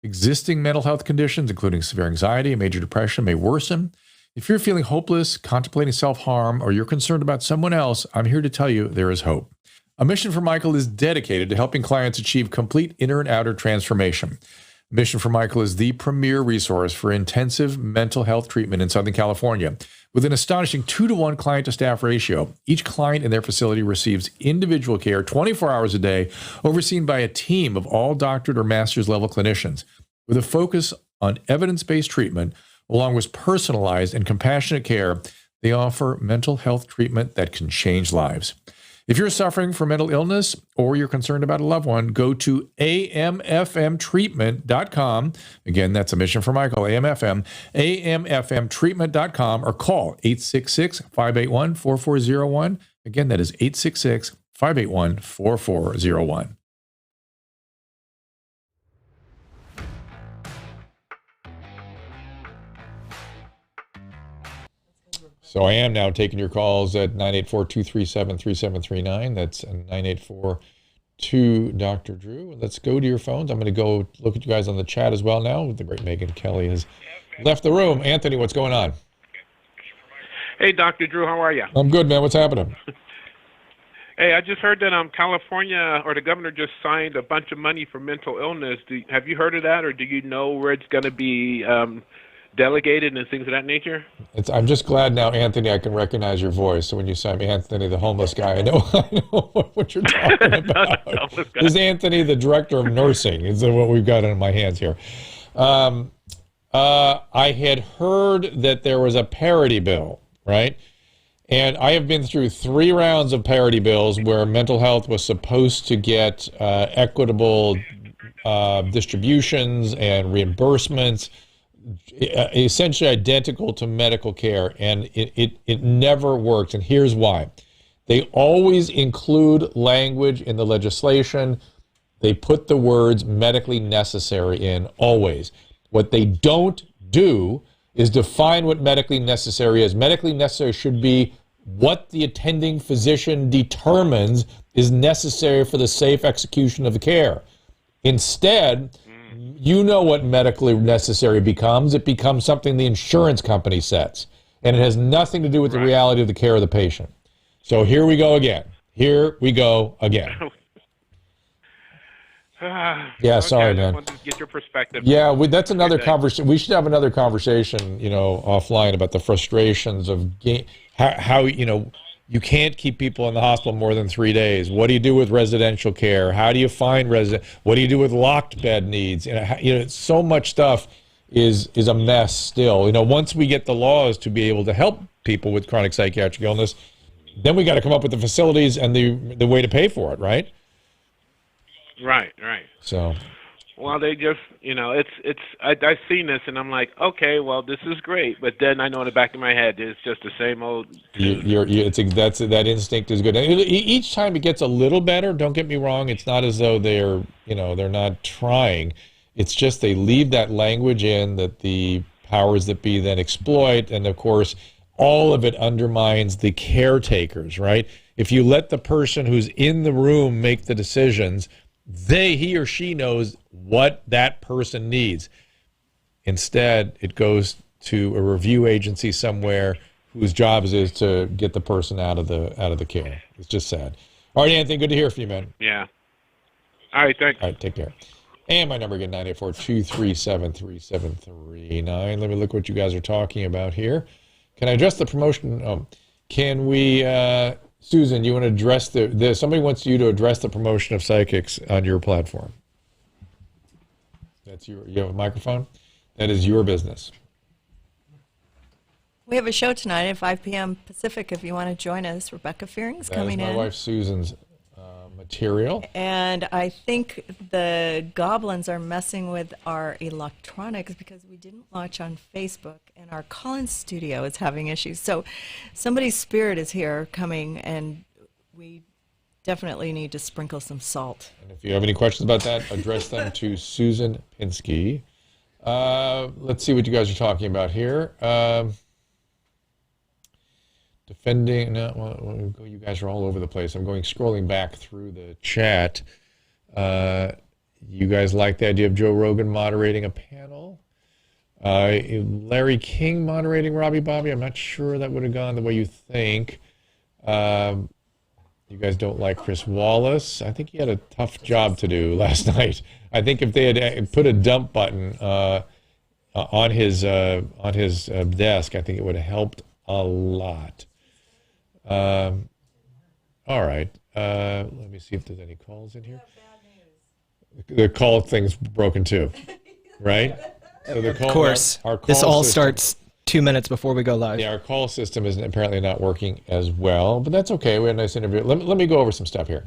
Existing mental health conditions, including severe anxiety and major depression, may worsen. If you're feeling hopeless, contemplating self-harm, or you're concerned about someone else, I'm here to tell you there is hope. A Mission for Michael is dedicated to helping clients achieve complete inner and outer transformation. Mission for Michael is the premier resource for intensive mental health treatment in Southern California. With an astonishing 2-to-1 client-to-staff ratio, each client in their facility receives individual care 24 hours a day, overseen by a team of all doctorate or master's level clinicians. With a focus on evidence-based treatment, along with personalized and compassionate care, they offer mental health treatment that can change lives. If you're suffering from mental illness or you're concerned about a loved one, go to amfmtreatment.com. Again, that's a mission for Michael, amfmtreatment.com, or call 866-581-4401. Again, that is 866-581-4401. So I am now taking your calls at 984-237-3739. That's 984-2 Drew. Let's go to your phones. I'm going to go look at you guys on the chat as well now. The great Megyn Kelly has left the room. Anthony, what's going on? Hey, Dr. Drew, how are you? I'm good, man. What's happening? Hey, I just heard that California, or the governor, just signed a bunch of money for mental illness. Have you heard of that, or do you know where it's going to be delegated and things of that nature? I'm just glad now, Anthony, I can recognize your voice. So when you say me, Anthony, the homeless guy, I know what you're talking about. This is Anthony, the director of nursing, is what we've got in my hands here. I had heard that there was a parity bill, right? And I have been through 3 rounds of parity bills where mental health was supposed to get equitable distributions and reimbursements, essentially identical to medical care, and it never worked. And here's why. They always include language in the legislation. They put the words medically necessary in, always. What they don't do is define what medically necessary is. Medically necessary should be what the attending physician determines is necessary for the safe execution of the care. Instead, you know what medically necessary becomes. It becomes something the insurance company sets, and it has nothing to do with the reality of the care of the patient. So here we go again. Yeah, okay, sorry, man. I just wanted to get your perspective. Yeah, that's another conversation. We should have another conversation, offline about the frustrations of how You can't keep people in the hospital more than 3 days. What do you do with residential care? How do you find what do you do with locked bed needs? So much stuff is a mess still. Once we get the laws to be able to help people with chronic psychiatric illness, then we got to come up with the facilities and the way to pay for it, right? Right. So, well, they just, I've seen this and I'm like, okay, well, this is great, but then I know in the back of my head it's just the same old. That instinct is good. And each time it gets a little better. Don't get me wrong; it's not as though they're not trying. It's just they leave that language in that the powers that be then exploit, and of course, all of it undermines the caretakers. Right? If you let the person who's in the room make the decisions, he or she knows what that person needs. Instead, it goes to a review agency somewhere whose job is to get the person out of the care. It's just sad. All right, Anthony, good to hear from you, man. Yeah. All right, thanks. All right, take care. And my number again, 984-237-3739. Let me look what you guys are talking about here. Can I address the promotion? Can we, Susan, you want to address somebody wants you to address the promotion of psychics on your platform. You have a microphone? That is your business. We have a show tonight at 5 p.m. Pacific if you want to join us. Rebecca Fearing's coming in. That is my wife Susan's material. And I think the goblins are messing with our electronics because we didn't launch on Facebook and our call-in studio is having issues. So somebody's spirit is here coming and we definitely need to sprinkle some salt. And if you have any questions about that, address them to Susan Pinsky. Let's see what you guys are talking about here. You guys are all over the place. I'm scrolling back through the chat. You guys like the idea of Joe Rogan moderating a panel? Larry King moderating Robbie Bobby? I'm not sure that would have gone the way you think. You guys don't like Chris Wallace. I think he had a tough job to do last night. I think if they had put a dump button on his desk, I think it would have helped a lot. All right. Let me see if there's any calls in here. The call thing's broken too, right? So of course. Our call this all system starts 2 minutes before we go live. Yeah, our call system is apparently not working as well, but that's okay. We had a nice interview. Let me go over some stuff here.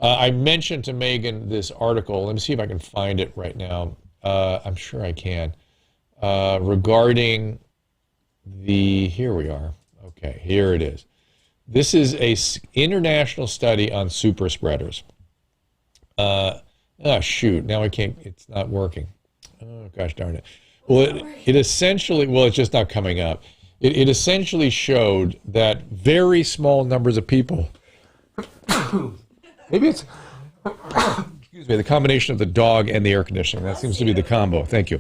I mentioned to Megyn this article. Let me see if I can find it right now. I'm sure I can. Regarding here we are. Okay, here it is. This is a international study on super spreaders. Shoot, now I can't, it's not working. Oh, gosh darn it. Well, it essentially, it's just not coming up. It essentially showed that very small numbers of people, maybe it's, excuse me, the combination of the dog and the air conditioning. That seems to be the combo. Thank you.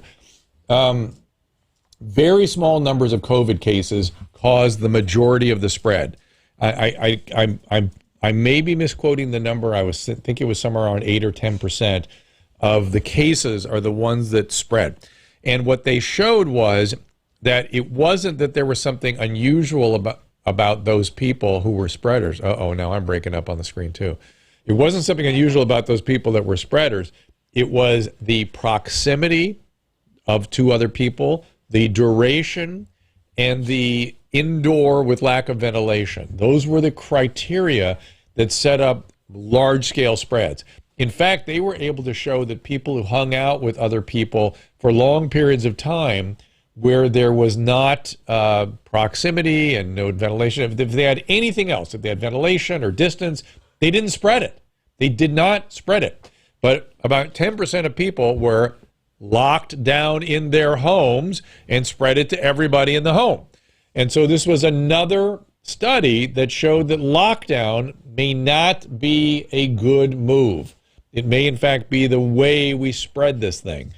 Very small numbers of COVID cases caused the majority of the spread. I may be misquoting the number. I think it was somewhere around 8 or 10% of the cases are the ones that spread. And what they showed was that it wasn't that there was something unusual about those people who were spreaders. Now I'm breaking up on the screen too. It wasn't something unusual about those people that were spreaders. It was the proximity of two other people, the duration, and the indoor with lack of ventilation. Those were the criteria that set up large-scale spreads. In fact, they were able to show that people who hung out with other people for long periods of time where there was not proximity and no ventilation, if they had anything else, if they had ventilation or distance, they didn't spread it. They did not spread it. But about 10% of people were locked down in their homes and spread it to everybody in the home. And so this was another study that showed that lockdown may not be a good move. It may, in fact, be the way we spread this thing.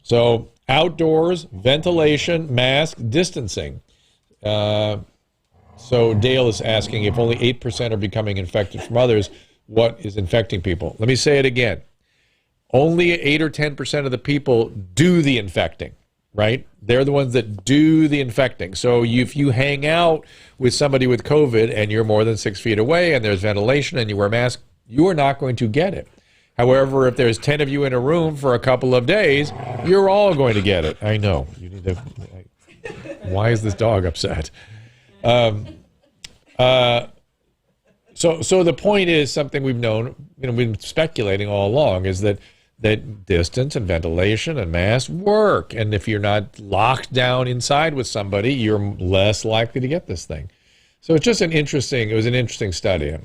So outdoors, ventilation, mask, distancing. So Dale is asking, if only 8% are becoming infected from others, what is infecting people? Let me say it again. Only 8 or 10% of the people do the infecting, right? They're the ones that do the infecting. So if you hang out with somebody with COVID and you're more than 6 feet away and there's ventilation and you wear a mask, you are not going to get it. However, if there's 10 of you in a room for a couple of days, you're all going to get it. I know. You need to. Why is this dog upset? So the point is something we've known, we've been speculating all along, is that distance and ventilation and masks work. And if you're not locked down inside with somebody, you're less likely to get this thing. So it's just it was an interesting study.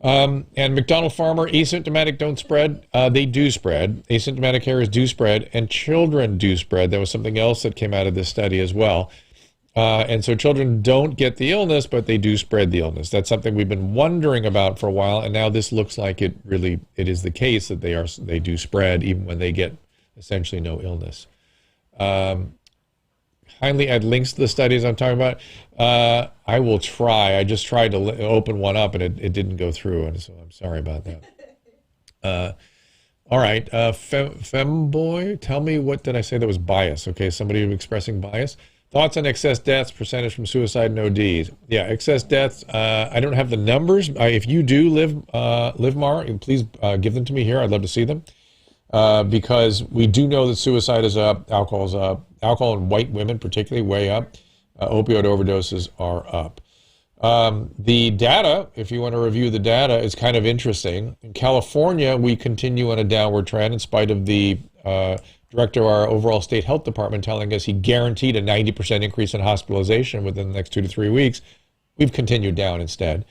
And McDonald Farmer, asymptomatic don't spread. They do spread. Asymptomatic carriers do spread, and children do spread. That was something else that came out of this study as well. And so children don't get the illness, but they do spread the illness. That's something we've been wondering about for a while, and now this looks like it is the case that they do spread even when they get essentially no illness. Kindly add links to the studies I'm talking about. I will try. I just tried to open one up, and it didn't go through, and so I'm sorry about that. All right, Femboy, tell me, what did I say that was bias? Okay, somebody expressing bias. Thoughts on excess deaths, percentage from suicide and ODs. Yeah, excess deaths, I don't have the numbers. If you do live Mar, please give them to me here. I'd love to see them. Because we do know that suicide is up, alcohol is up, alcohol in white women particularly way up, opioid overdoses are up. The data, if you want to review the data, is kind of interesting. In California, we continue on a downward trend in spite of the director of our overall state health department telling us he guaranteed a 90% increase in hospitalization within the next 2 to 3 weeks. We've continued down instead.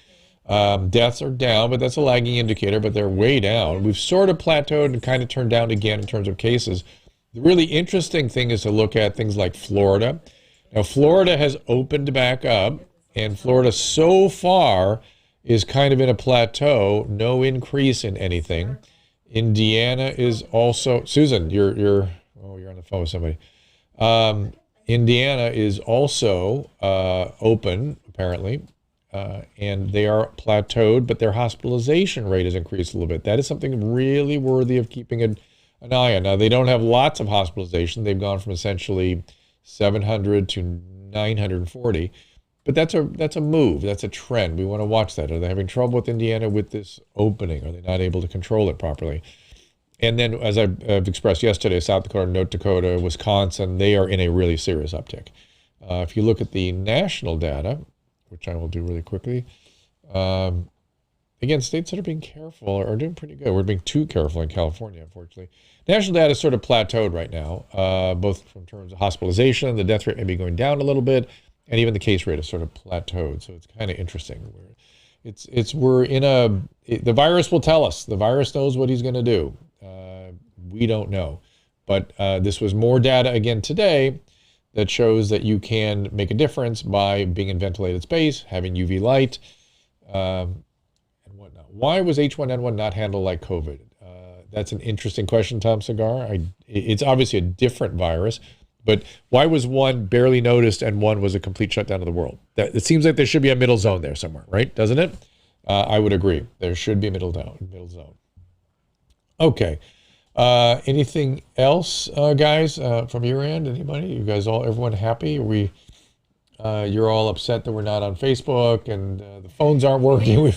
Deaths are down, but that's a lagging indicator, but they're way down. We've sort of plateaued and kind of turned down again in terms of cases. The really interesting thing is to look at things like Florida. Now, Florida has opened back up, and Florida so far is kind of in a plateau, no increase in anything. Indiana is also, Susan, you're on the phone with somebody. Indiana is also open, apparently. And they are plateaued, but their hospitalization rate has increased a little bit. That is something really worthy of keeping an eye on. Now, they don't have lots of hospitalization. They've gone from essentially 700 to 940. But that's a move. That's a trend. We want to watch that. Are they having trouble with Indiana with this opening? Are they not able to control it properly? And then, as I've expressed yesterday, South Dakota, North Dakota, Wisconsin, they are in a really serious uptick. If you look at the national data, which I will do really quickly. Again, states that are being careful are doing pretty good. We're being too careful in California, unfortunately. National data is sort of plateaued right now, both in terms of hospitalization, the death rate may be going down a little bit, and even the case rate is sort of plateaued. So it's kind of interesting. The virus will tell us. The virus knows what he's going to do. We don't know. But this was more data again today that shows that you can make a difference by being in ventilated space, having UV light, and whatnot. Why was H1N1 not handled like COVID? That's an interesting question, Tom Cigar. It's obviously a different virus, but why was one barely noticed and one was a complete shutdown of the world? It seems like there should be a middle zone there somewhere, right? Doesn't it? I would agree. There should be a middle zone. Okay. Anything else, guys, from your end? Anybody? You guys everyone happy? You're all upset that we're not on Facebook and the phones aren't working.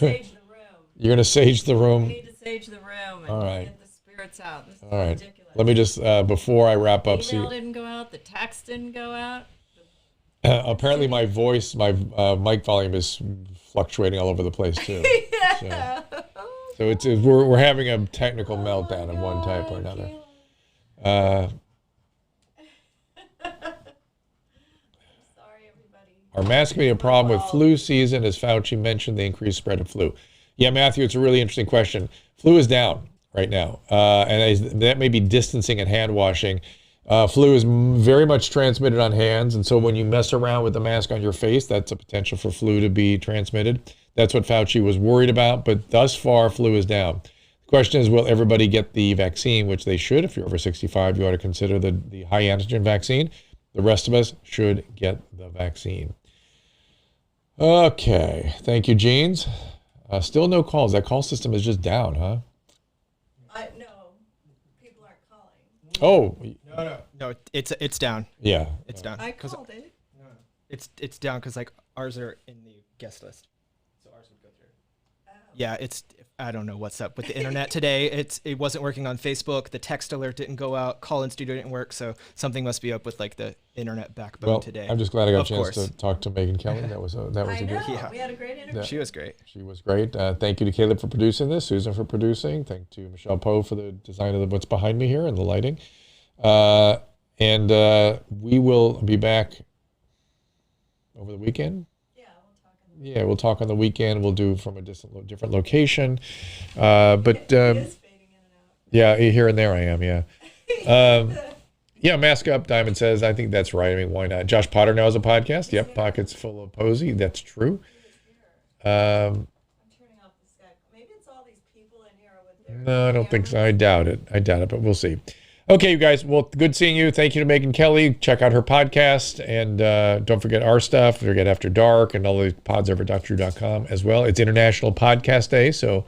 You're going to sage the room. We need to sage the room and all right. get the spirits out. This is all right. ridiculous. Let me just, before I wrap up, the email didn't go out. The text didn't go out. Apparently my voice, my mic volume is fluctuating all over the place too. Yeah. So we're having a technical meltdown of one type or another. Sorry, everybody. Are masks being a problem with flu season, as Fauci mentioned, the increased spread of flu? Yeah, Matthew, it's a really interesting question. Flu is down right now, and that may be distancing and hand washing. Flu is very much transmitted on hands, and so when you mess around with the mask on your face, that's a potential for flu to be transmitted. That's what Fauci was worried about, but thus far, flu is down. The question is, will everybody get the vaccine, which they should. If you're over 65, you ought to consider the high antigen vaccine. The rest of us should get the vaccine. Okay, thank you, Jeans. Still no calls. That call system is just down, huh? No, people aren't calling. Oh, No, it's down. Yeah. It's down. I called it. It's down because like ours are in the guest list, so ours would go through. Yeah, I don't know what's up with the internet today. It wasn't working on Facebook. The text alert didn't go out. Call-in studio didn't work. So something must be up with like the internet backbone Well, today. I'm just glad I got a Of chance course. to talk to Megyn Kelly. That was a I good. know. Yeah. We had a great interview. She was great. She was great. Thank you to Caleb for producing this, Susan for producing. Thank to Michelle Poe for the design of what's behind me here and the lighting. And we will be back over the weekend. Yeah, we'll talk on the weekend. We'll do from a different location. But yeah, here and there I am. Yeah. Yeah, Mask Up, Diamond says, I think that's right. I mean, why not? Josh Potter now has a podcast. Yep, Pockets Full of Posy. That's true. I'm turning off the Skype. Maybe it's all these people in here with their No, I don't think so. I doubt it, but we'll see. Okay, you guys. Well, good seeing you. Thank you to Megyn Kelly. Check out her podcast. And don't forget our stuff. Don't forget After Dark and all the pods over at drdrew.com as well. It's International Podcast Day. So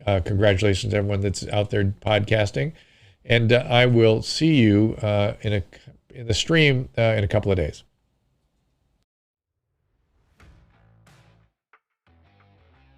congratulations to everyone that's out there podcasting. And I will see you in the stream in a couple of days.